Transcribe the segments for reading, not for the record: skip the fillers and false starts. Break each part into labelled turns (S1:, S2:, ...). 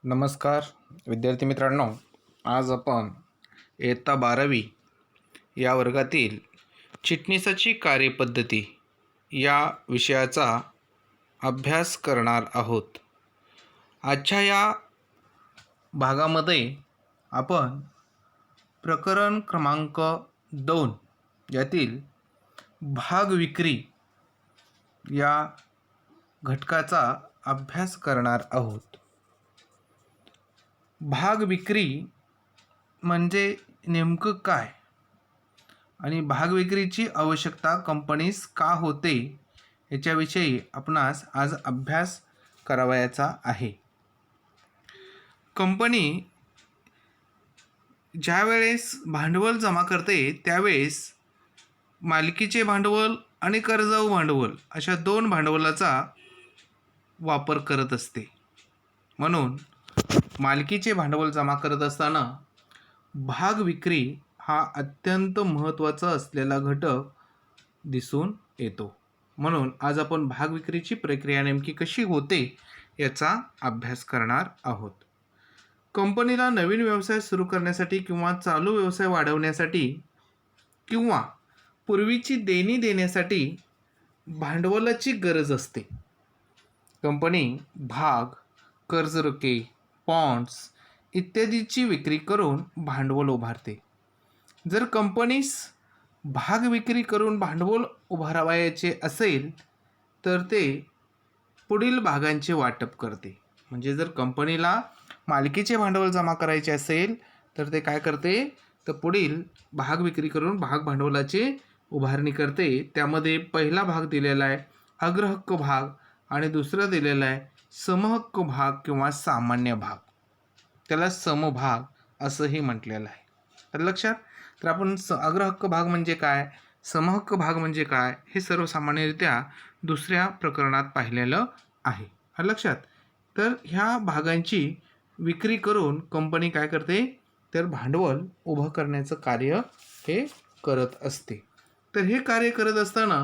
S1: नमस्कार विद्यार्थी मित्रांनो, आज आपण इयत्ता 12वी या वर्गातील चिटणीसाची कार्यपद्धती या विषयाचा अभ्यास करणार आहोत. आजच्या या भागामध्ये आपण प्रकरण क्रमांक 2 यातील भाग विक्री या घटकाचा अभ्यास करणार आहोत. भाग विक्री म्हणजे नेमकं काय आणि भाग विक्रीची आवश्यकता कंपनीस का होते याच्याविषयी आपणास आज अभ्यास करावयाचा आहे. कंपनी ज्यावेळेस भांडवल जमा करते त्यावेळेस मालकीचे भांडवल आणि कर्जाऊ भांडवल अशा दोन भांडवलाचा वापर करत असते. म्हणून मालकीचे भांडवल जमा करत असताना भाग विक्री हा अत्यंत महत्त्वाचा असलेला घटक दिसून येतो. म्हणून आज आपण भाग विक्रीची प्रक्रिया नेमकी कशी होते याचा अभ्यास करणार आहोत. कंपनीला नवीन व्यवसाय सुरू करण्यासाठी किंवा चालू व्यवसाय वाढवण्यासाठी किंवा पूर्वीची देणी देण्यासाठी भांडवलाची गरज असते. कंपनी भाग, कर्जरोखे, बॉन्ड्स इत्यादीची विक्री करून भांडवल उभारते. जर कंपनीस भाग विक्री करून भांडवल उभारावयाचे असेल तर ते पुढील भागांचे वाटप करते. म्हणजे जर कंपनीला मालकीचे भांडवल जमा करायचे असेल तर ते काय करते, तर पुढील भाग विक्री करून भाग भांडवलाची उभारणी करते. त्यामध्ये पहिला भाग दिलेला आहे अग्रहक्क भाग आणि दुसरा दिलेला आहे समहक्क भाग किंवा सामान्य भाग. त्याला समभाग असंही म्हटलेलं आहे. तर लक्षात, तर आपण अग्रहक्क भाग म्हणजे काय, समहक्क भाग म्हणजे काय हे सर्वसामान्यरित्या दुसऱ्या प्रकरणात पाहिलेलं आहे. लक्षात, तर ह्या भागांची विक्री करून कंपनी काय करते, तर भांडवल उभं करण्याचं कार्य हे करत असते. तर हे कार्य करत असताना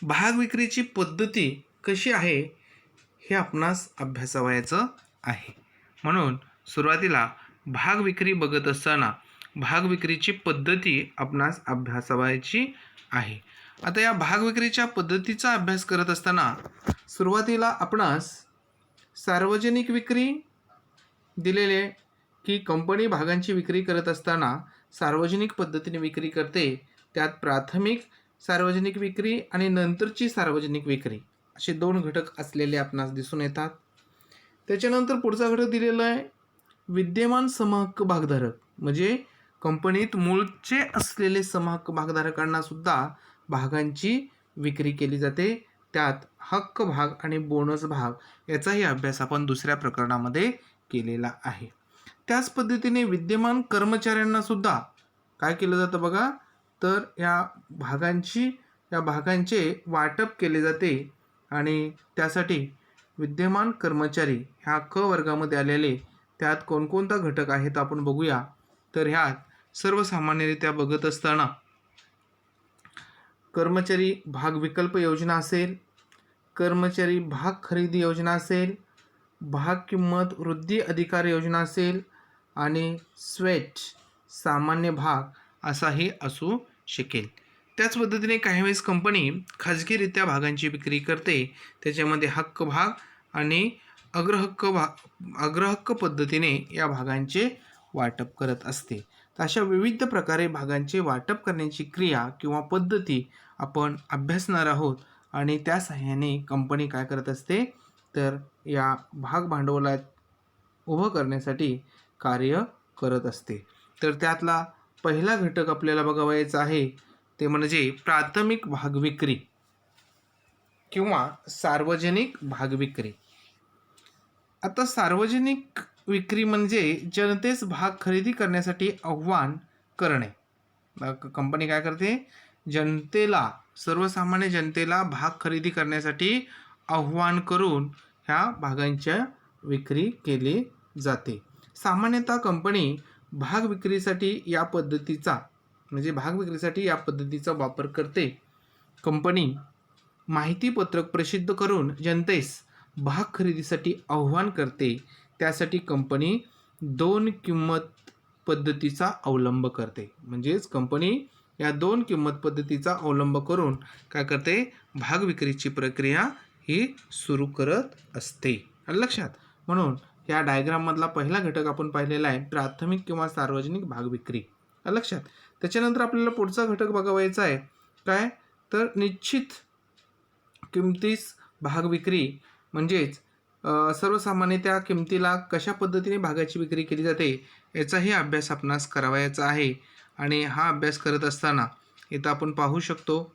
S1: भाग विक्रीची पद्धती कशी आहे हे आपणास अभ्यासावयाचं आहे. म्हणून सुरुवातीला भाग विक्री बघत असताना भाग विक्रीची पद्धती आपणास अभ्यासावयाची आहे. आता या भाग विक्रीच्या पद्धतीचा अभ्यास करत असताना सुरुवातीला आपणास सार्वजनिक विक्री दिलेले की कंपनी भागांची विक्री करत असताना सार्वजनिक पद्धतीने विक्री करते. त्यात प्राथमिक सार्वजनिक विक्री आणि नंतरची सार्वजनिक विक्री असे दोन घटक असलेले आपणास दिसून येतात. त्याच्यानंतर पुढचा घटक दिलेला आहे विद्यमान समहक्क भागधारक, म्हणजे कंपनीत मूळचे असलेले समहक्क भागधारकांना सुद्धा भागांची विक्री केली जाते. त्यात हक्क भाग आणि बोनस भाग याचाही अभ्यास आपण दुसऱ्या प्रकरणामध्ये केलेला आहे. त्याच पद्धतीने विद्यमान कर्मचाऱ्यांना सुद्धा काय केलं जातं बघा, तर या भागांचे वाटप केले जाते आणि त्यासाठी विद्यमान कर्मचारी ह्या क वर्गामध्ये आलेले त्यात कोणकोणता घटक आहेत आपण बघूया. तर ह्यात सर्वसामान्यरित्या बघत असताना कर्मचारी भाग विकल्प योजना असेल, कर्मचारी भाग खरेदी योजना असेल, भाग किंमत वृद्धी अधिकार योजना असेल आणि स्वेट सामान्य भाग असाही असू शकेल. त्याच पद्धतीने काही वेळेस कंपनी खाजगीरित्या भागांची विक्री करते. त्याच्यामध्ये हक्क भाग आणि अग्रहक्क पद्धतीने या भागांचे वाटप करत असते. तर अशा विविध प्रकारे भागांचे वाटप करण्याची क्रिया किंवा पद्धती आपण अभ्यासणार आहोत आणि त्या सहाय्याने कंपनी काय करत असते, तर या भाग भांडवलात उभं करण्यासाठी कार्य करत असते. तर त्यातला पहिला घटक आपल्याला बघावयाचा आहे ते म्हणजे प्राथमिक भाग विक्री किंवा सार्वजनिक भाग विक्री. आता सार्वजनिक विक्री म्हणजे जनतेस भाग खरेदी करण्यासाठी आव्हान करणे. कंपनी काय करते, जनतेला, सर्वसामान्य जनतेला भाग खरेदी करण्यासाठी आव्हान करून ह्या भागांच्या विक्री केली जाते. सामान्यतः कंपनी भाग विक्रीसाठी या पद्धतीचा वापर करते. कंपनी माहिती पत्रक प्रसिद्ध करून जनतेस भाग खरेदीसाठी आव्हान करते. त्यासाठी कंपनी दोन किंमत पद्धतीचा अवलंब करते. म्हणजेच कंपनी या दोन किंमत पद्धतीचा अवलंब करून काय करते, भाग विक्रीची प्रक्रिया ही सुरू करत असते. आलं लक्षात? म्हणून या डायग्राममधला पहिला घटक आपण पाहिलेला आहे प्राथमिक किंवा सार्वजनिक भाग विक्री. आलं लक्षात? त्याच्यानंतर आपल्याला पुढचा घटक बघायचा आहे काय, तर निश्चित किमतीस भाग विक्री. म्हणजेच सर्वसामान्य त्या किमतीला कशा पद्धतीने भागाची विक्री केली जाते याचाही अभ्यास आपणास करावायचा आहे. आणि हा अभ्यास करत असताना इथं आपण पाहू शकतो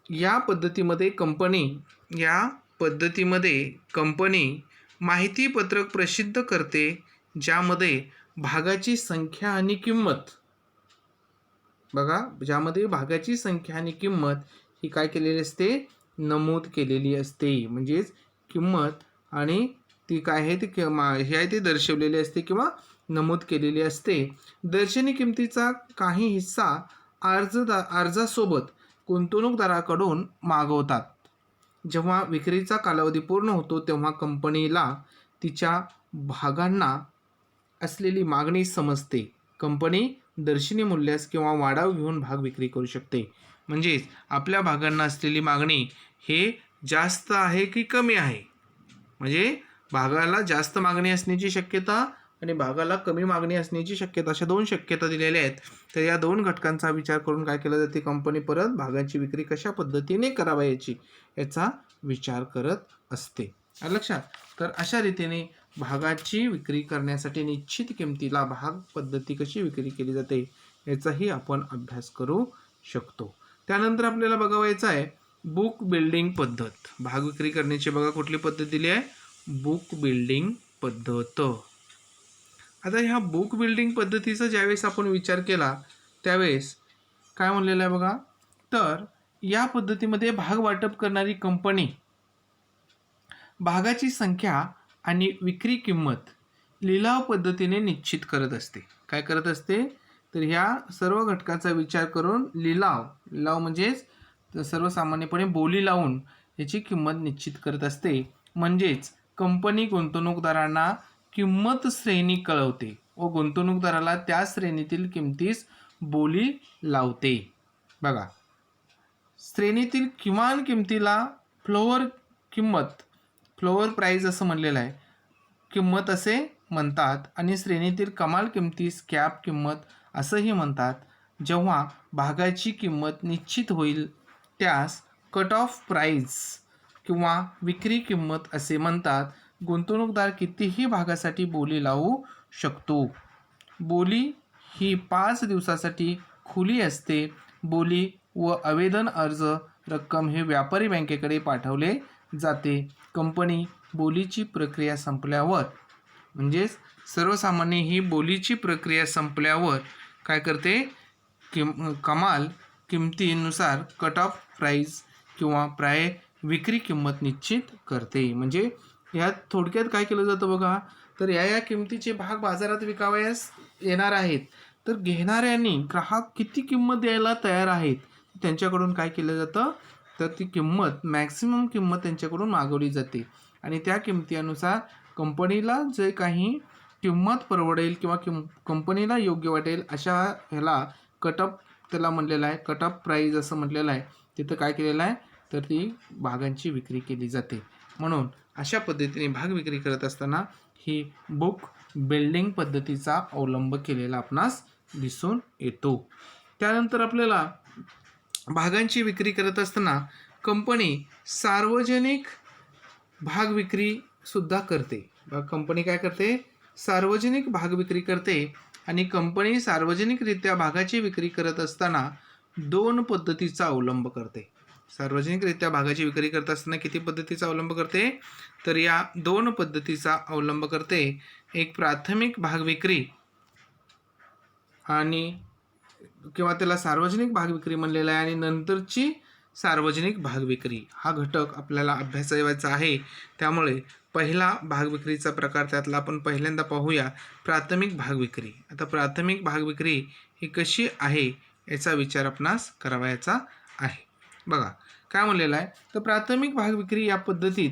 S1: या पद्धतीमध्ये कंपनी माहितीपत्रक प्रसिद्ध करते, ज्यामध्ये भागाची संख्या आणि किंमत, बघा, ज्यामध्ये भागाची संख्या आणि किंमत ही काय केलेली असते, नमूद केलेली असते. म्हणजेच किंमत आणि ती काय आहे ती हे आहे ते दर्शवलेली असते किंवा नमूद केलेली असते. दर्शनी किमतीचा काही हिस्सा अर्जासोबत गुंतवणूकदाराकडून मागवतात. जेव्हा विक्रीचा कालावधी पूर्ण होतो तेव्हा कंपनीला तिच्या भागांना असलेली मागणी समजते. कंपनी दर्शनी मूल्यास किंवा वाढाव घेऊन भाग विक्री करू शकते. म्हणजेच आपल्या भागांना असलेली मागणी हे जास्त आहे की कमी आहे, म्हणजे भागाला जास्त मागणी असण्याची शक्यता आणि भागाला कमी मागणी असण्याची शक्यता, अशा दोन शक्यता दिलेल्या आहेत. तर या दोन घटकांचा विचार करून काय केलं जाते, कंपनी परत भागांची विक्री कशा पद्धतीने करावयाची याचा विचार करत असते. लक्षात? तर अशा रीतीने भागाची विक्री करण्यासाठी निश्चित किमतीला भाग पद्धती कशी विक्री केली जाते याचाही आपण अभ्यास करू शकतो. त्यानंतर आपल्याला बघायचं आहे बुक बिल्डिंग पद्धत. भाग विक्री करण्याची बघा कुठली पद्धत दिली आहे, बुक बिल्डिंग पद्धत. आता ह्या बुक बिल्डिंग पद्धतीचा ज्यावेळेस आपण विचार केला त्यावेळेस काय म्हणलेलं आहे बघा, तर या पद्धतीमध्ये भाग वाटप करणारी कंपनी भागाची संख्या आणि विक्री किंमत लिलाव पद्धतीने निश्चित करत असते. काय करत असते, तर ह्या सर्व घटकाचा विचार करून लिलाव म्हणजेच सर्वसामान्यपणे बोली लावून याची किंमत निश्चित करत असते. म्हणजेच कंपनी गुंतवणूकदारांना किंमत श्रेणी कळवते व गुंतवणूकदाराला त्या श्रेणीतील किमतीस बोली लावते. बघा, श्रेणीतील किमान किमतीला फ्लोअर प्राईज असं म्हणलेलं आहे, किंमत असे म्हणतात. आणि श्रेणीतील कमाल किमतीस कॅप किंमत असंही म्हणतात. जेव्हा भागाची किंमत निश्चित होईल त्यास कट ऑफ प्राईज किंवा विक्री किंमत असे म्हणतात. गुंतवणूकदार कितीही भागासाठी बोली लावू शकतो. बोली ही 5 दिवसासाठी खुली असते. बोली व आवेदन अर्ज रक्कम हे व्यापारी बँकेकडे पाठवले जाते. कंपनी बोलीची प्रक्रिया संपल्यावर, म्हणजेच सर्वसामान्य ही बोलीची प्रक्रिया संपल्यावर काय करते, कमाल किमतीनुसार कट ऑफ प्राईज किंवा विक्री किंमत निश्चित करते. म्हणजे यात थोडक्यात काय केलं जातं बघा, तर या किमतीचे भाग बाजारात विकावयास येणार आहेत, तर घेणाऱ्यांनी ग्राहक किती किंमत द्यायला तयार आहेत त्यांच्याकडून काय केलं जातं, तर ती किंमत मॅक्सिमम किंमत त्यांच्याकडून मागवली जाते. आणि त्या किमतीनुसार कंपनीला जे काही किंमत परवडेल किंवा कंपनीला योग्य वाटेल अशा ह्याला त्याला म्हणलेलं आहे कट ऑफ प्राईज असं म्हटलेलं आहे. तिथं काय केलेलं आहे, तर ती भागांची विक्री केली जाते. म्हणून अशा पद्धतीने भाग विक्री करत असताना ही बुक बिल्डिंग पद्धतीचा अवलंब केलेला आपणास दिसून येतो. त्यानंतर आपल्याला भागांची विक्री करत असताना कंपनी सार्वजनिक भाग विक्री सुद्धा करते. कंपनी काय करते, सार्वजनिक भाग विक्री करते. आणि कंपनी सार्वजनिकरित्या भागाची विक्री करत असताना दोन पद्धतीचा अवलंब करते. सार्वजनिकरित्या भागाची विक्री करत असताना किती पद्धतीचा अवलंब करते, तर या दोन पद्धतीचा अवलंब करते. एक प्राथमिक भाग विक्री आणि किंवा त्याला सार्वजनिक भाग विक्री म्हणलेला आहे, आणि नंतरची सार्वजनिक भाग विक्री हा घटक आपल्याला अभ्यासायचा आहे. त्यामुळे पहिला भाग विक्रीचा प्रकार त्यातला आपण पहिल्यांदा पाहूया, प्राथमिक भाग विक्री. आता प्राथमिक भाग विक्री ही कशी आहे याचा विचार आपणास करावायचा आहे. बघा काय म्हणलेलं आहे, तर प्राथमिक भाग विक्री या पद्धतीत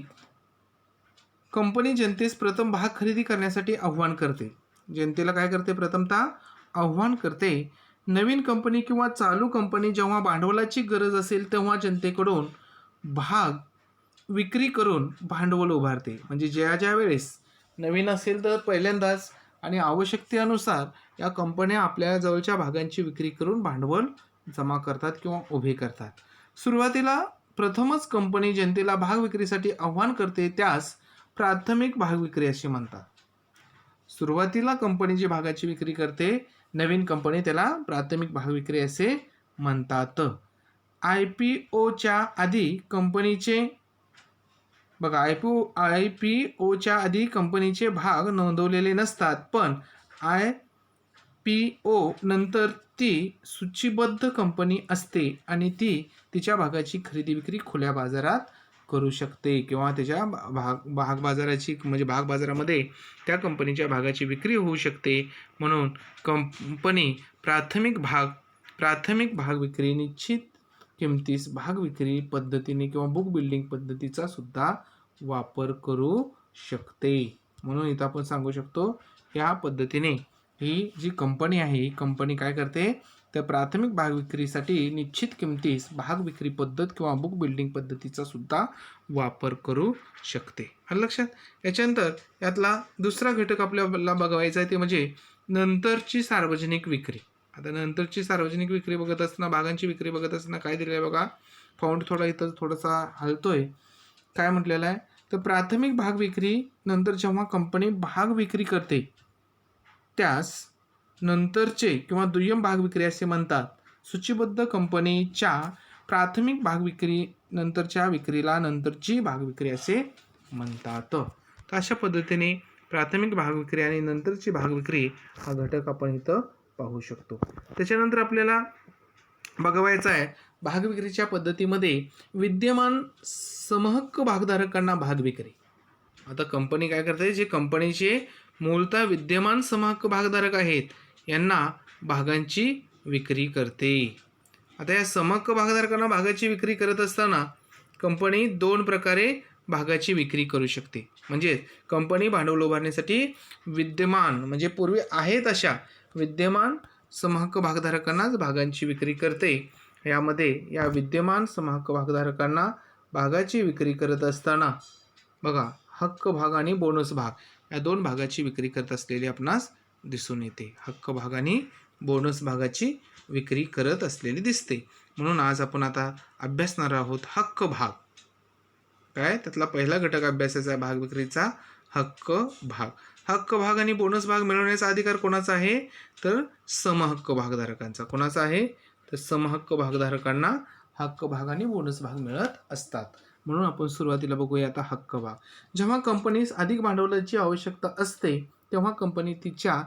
S1: कंपनी जनतेस प्रथम भाग खरेदी करण्यासाठी आव्हान करते. जनतेला काय करते? प्रथमतः आव्हान करते. नवीन कंपनी किंवा चालू कंपनी जेव्हा भांडवलाची गरज असेल तेव्हा जनतेकडून भाग विक्री करून भांडवल उभारते. म्हणजे ज्या वेळेस नवीन असेल तर पहिल्यांदाच आणि आवश्यकतेनुसार या कंपन्या आपल्या जवळच्या भागांची विक्री करून भांडवल जमा करतात किंवा उभे करतात. सुरुवातीला प्रथमच कंपनी जनतेला भाग विक्रीसाठी आव्हान करते त्यास प्राथमिक भाग विक्री असे म्हणतात. सुरुवातीला कंपनी जी भागाची विक्री करते नवीन कंपनी त्याला प्राथमिक भाग विक्री असे म्हणतात. IPOच्या आधी कंपनीचे बघा IPOच्या आधी कंपनीचे भाग नोंदवलेले नसतात, पण IPO नंतर ती सूचीबद्ध कंपनी असते आणि ती तिच्या भागाची खरेदी विक्री खुल्या बाजारात करू शकते किंवा त्याच्या भाग बाजाराची म्हणजे भाग बाजारामध्ये त्या कंपनीच्या भागाची विक्री होऊ शकते. म्हणून कंपनी प्राथमिक भाग विक्री निश्चित किमतीस भाग विक्री पद्धतीने किंवा बुक बिल्डिंग पद्धतीचा सुद्धा वापर करू शकते. म्हणून इथं आपण सांगू शकतो या पद्धतीने ही जी कंपनी आहे ही कंपनी काय करते तर प्राथमिक भाग विक्रीसाठी निश्चित किमतीस भाग विक्री पद्धत किंवा बुक बिल्डिंग पद्धतीचा सुद्धा वापर करू शकते. आलं लक्षात? याच्यानंतर यातला दुसरा घटक आपल्याला बघायचा आहे ते म्हणजे नंतरची सार्वजनिक विक्री. आता नंतरची सार्वजनिक विक्री बघत असताना भागांची विक्री बघत असताना काय दिलेलं आहे बघा. फाउंड इथं थोडासा हलतोय. काय म्हटलेलं आहे तर प्राथमिक भाग विक्री नंतर जेव्हा कंपनी भाग विक्री करते त्यास नंतरचे किंवा दुय्यम भाग विक्री असे म्हणतात. सूचीबद्ध कंपनीच्या प्राथमिक भाग विक्री नंतरच्या विक्रीला नंतरची भाग विक्री असे म्हणतात. तर अशा पद्धतीने प्राथमिक भाग विक्री आणि नंतरची भाग विक्री हा घटक आपण इथं पाहू शकतो. त्याच्यानंतर आपल्याला बघवायचं आहे भाग विक्रीच्या पद्धतीमध्ये विद्यमान समहक्क भागधारकांना भाग विक्री. आता कंपनी काय करते जे कंपनीचे मूलतः विद्यमान समहक्क भागधारक आहेत यांना भागांची विक्री करते. आता या समहक्क भागधारकांना भागाची विक्री करत असताना कंपनी दोन प्रकारे भागाची विक्री करू शकते. म्हणजे कंपनी भांडवल उभारण्यासाठी विद्यमान म्हणजे पूर्वी आहेत अशा विद्यमान समहक्क भागधारकांनाच भागांची विक्री करते. यामध्ये या विद्यमान समहक्क भागधारकांना भागाची विक्री करत असताना बघा हक्क भाग आणि बोनस भाग या दोन भागाची विक्री करत असलेली आपणास दिसून येते. हक्क भाग आणि बोनस भागाची विक्री करत असलेली दिसते. म्हणून आज आपण आता अभ्यासणार आहोत हक्क भाग. काय त्यातला पहिला घटक अभ्यासाचा भाग विक्रीचा हक्क भाग. हक्क भाग आणि बोनस भाग मिळवण्याचा अधिकार कोणाचा आहे तर समहक्क भागधारकांचा. कोणाचा आहे तर समहक्क भागधारकांना हक्क भाग आणि बोनस भाग मिळत असतात. म्हणून आपण सुरुवातीला बघूया आता हक्क भाग. जेव्हा कंपनीस अधिक भांडवलाची आवश्यकता असते तेव्हा कंपनी तिच्या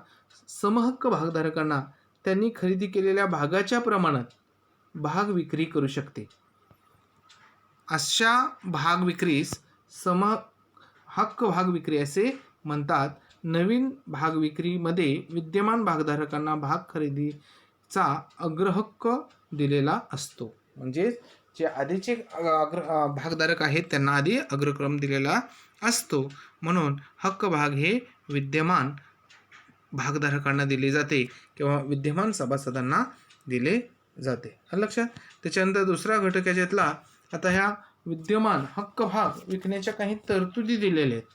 S1: समहक्क भागधारकांना त्यांनी खरेदी केलेल्या भागाच्या प्रमाणात भाग विक्री करू शकते. अशा भाग विक्रीस हक्क भाग विक्री असे म्हणतात. नवीन भाग विक्रीमध्ये विद्यमान भागधारकांना भाग खरेदीचा अग्रहक्क दिलेला असतो. म्हणजे जे आधीचे भागधारक आहेत त्यांना आधी अग्रक्रम दिलेला असतो. म्हणून हक्क भाग हे विद्यमान भागधारकांना दिले जाते किंवा विद्यमान सभासदांना दिले जाते. लक्षात? त्याच्यानंतर दुसरा घटक याच्यातला आता ह्या विद्यमान हक्क भाग विकण्याच्या काही तरतुदी दिलेल्या आहेत.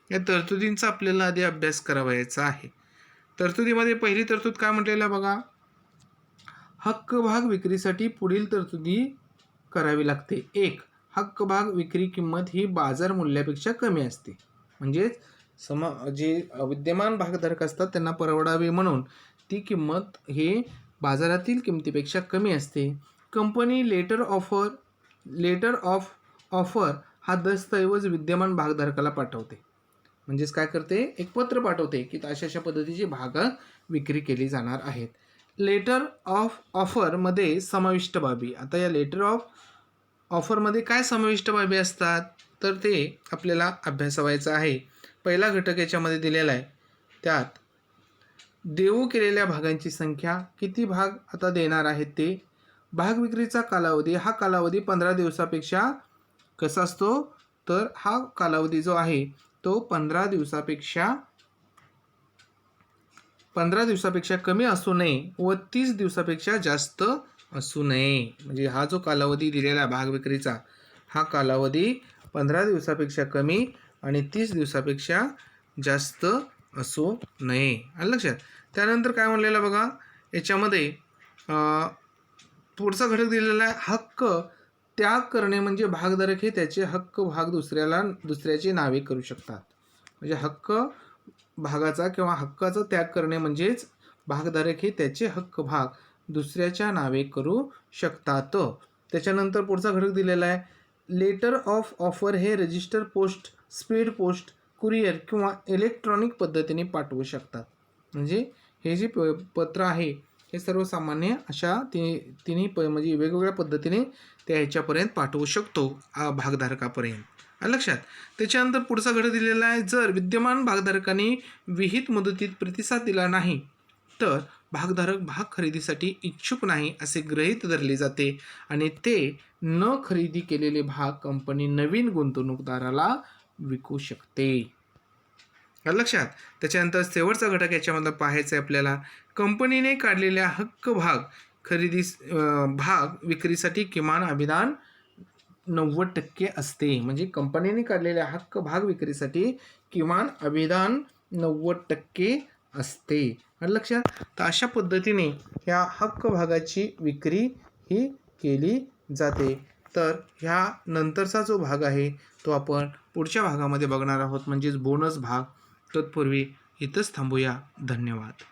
S1: या तरतुदींचा आपल्याला आधी अभ्यास करावायचा आहे. तरतुदीमध्ये पहिली तरतूद काय म्हटलेलं बघा. हक्क भाग विक्रीसाठी पुढील तरतुदी करावी लागते. 1. हक्क भाग विक्री किंमत ही बाजार मूल्यापेक्षा कमी असते. म्हणजेच जे विद्यमान भागधारक असतात त्यांना परवडावे म्हणून ती किंमत हे बाजारातील किमतीपेक्षा कमी असते. कंपनी लेटर ऑफ ऑफर हा दस्तऐवज विद्यमान भागधारकाला पाठवते. म्हणजेच काय करते एक पत्र पाठवते की अशा पद्धतीची भाग विक्री केली जाणार आहेत. लेटर ऑफ ऑफरमध्ये समाविष्ट बाबी. आता या लेटर ऑफ ऑफरमध्ये काय समाविष्ट बाबी असतात तर ते आपल्याला अभ्यासावायचं आहे. पहिला घटक याच्यामध्ये दिलेला आहे. त्यात देऊ केलेल्या भागांची संख्या, किती भाग आता देणार आहेत ते, भाग विक्रीचा कालावधी. हा कालावधी 15 दिवसापेक्षा कसा असतो तर हा कालावधी जो आहे तो 15 दिवसापेक्षा कमी असू नये व 30 दिवसापेक्षा जास्त असू नये. म्हणजे हा जो कालावधी दिलेला भाग विक्रीचा, हा कालावधी 15 दिवसापेक्षा कमी आणि 30 दिवसापेक्षा जास्त असू नये. आलं लक्षात. त्यानंतर काय म्हणलेलं बघा याच्यामध्ये पुढचा घटक दिलेला आहे, हक्क त्याग करणे म्हणजे भागधारक हे त्याचे हक्क भाग दुसऱ्याची नावे करू शकतात. म्हणजे हक्क भागाचा किंवा हक्काचा त्याग करणे म्हणजेच भागधारक हे त्याचे हक्क भाग दुसऱ्याच्या नावे करू शकतात. त्याच्यानंतर पुढचा घटक दिलेला आहे, लेटर ऑफ ऑफर हे register post, speed post, courier किंवा इलेक्ट्रॉनिक पद्धतीने पाठवू शकतात. म्हणजे हे जे पत्र आहे हे सर्वसामान्य अशा तिन्ही म्हणजे वेगवेगळ्या पद्धतीने त्या ह्याच्यापर्यंत पाठवू शकतो भागधारकापर्यंत. लक्षात. त्याच्यानंतर पुढचा घटक दिलेला आहे, जर विद्यमान भागधारकांनी विहित मुदतीत प्रतिसाद दिला नाही तर भागधारक भाग खरेदीसाठी इच्छुक नाही असे गृहीत धरले जाते आणि ते न खरेदी केलेले भाग कंपनी नवीन गुंतवणूकदाराला विकू शकते. लक्षात. त्याच्यानंतर शेवटचा घटक याच्यामधला पाहायचा आहे आपल्याला, कंपनीने काढलेल्या हक्क भाग विक्रीसाठी किमान अभिदान 90% असते. म्हणजे कंपनीने काढलेल्या हक्क भाग विक्रीसाठी किमान अभिदान 90% असते. लक्षात. तर अशा पद्धतीने ह्या हक्क भागाची विक्री ही केली जाते. तर ह्या नंतरचा जो भाग आहे तो आपण पुढच्या भागामध्ये बघणार आहोत, म्हणजेच बोनस भाग. तत्पूर्वी इथंच थांबूया. धन्यवाद.